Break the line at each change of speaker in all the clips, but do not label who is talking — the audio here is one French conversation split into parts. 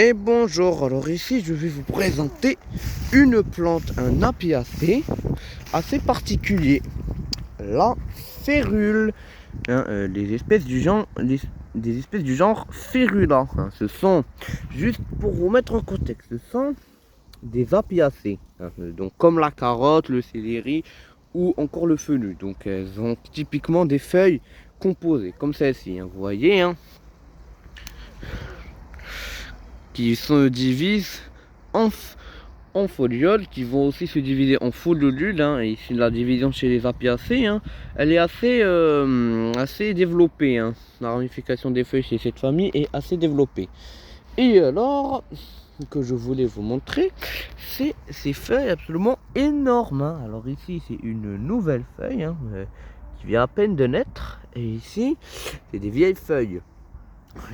Et bonjour, alors ici je vais vous présenter une plante, un apiacé assez particulier, la férule, les espèces du genre, des espèces du genre Férula, ce sont, juste pour vous mettre en contexte, ce sont des apiacées, donc comme la carotte, le céleri ou encore le fenouil, donc elles ont typiquement des feuilles composées, comme celle-ci, vous voyez, qui se divisent en folioles, qui vont aussi se diviser en folioles. Et ici la division chez les apiacées, elle est assez développée. La ramification des feuilles chez cette famille est assez développée. Et alors, ce que je voulais vous montrer, c'est ces feuilles absolument énormes. Alors ici, c'est une nouvelle feuille qui vient à peine de naître. Et ici, c'est des vieilles feuilles.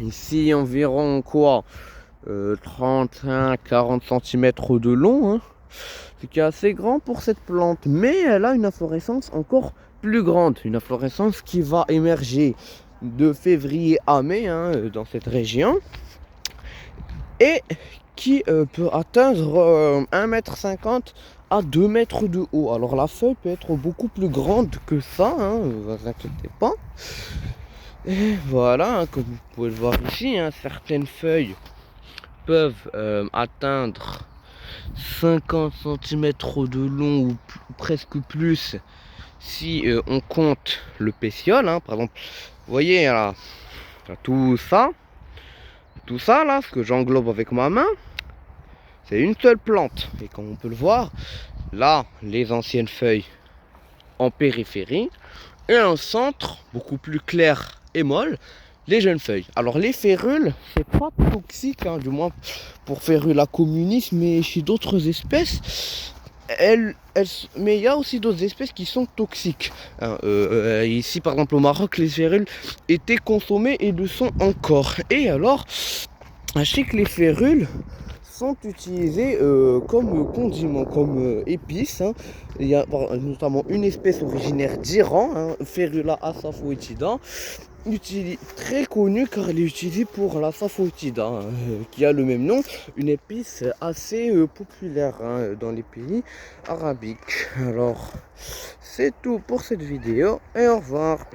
Ici, environ quoi, 35-40 cm de long, ce qui est assez grand pour cette plante, mais elle a une inflorescence encore plus grande, une inflorescence qui va émerger de février à mai dans cette région, et qui peut atteindre 1,50 m à 2 mètres de haut. Alors la feuille peut être beaucoup plus grande que ça, ne vous inquiétez pas. Et voilà, comme vous pouvez le voir ici, certaines feuilles peuvent atteindre 50 cm de long ou presque plus si on compte le pétiole, par exemple. Vous voyez là, tout ça là, ce que j'englobe avec ma main, c'est une seule plante. Et comme on peut le voir, là, les anciennes feuilles en périphérie, et un centre beaucoup plus clair et molle, les jeunes feuilles. Alors les férules, c'est pas toxique, du moins pour Férula communis, mais chez d'autres espèces, mais il y a aussi d'autres espèces qui sont toxiques. Ici par exemple au Maroc, les férules étaient consommées et le sont encore. Et alors, sachez que les férules sont utilisées comme condiments, comme épices. Il y a notamment une espèce originaire d'Iran, Férula asafoetida, très connue car elle est utilisée pour la safoetida, qui a le même nom, une épice assez populaire dans les pays arabiques. Alors, c'est tout pour cette vidéo et au revoir.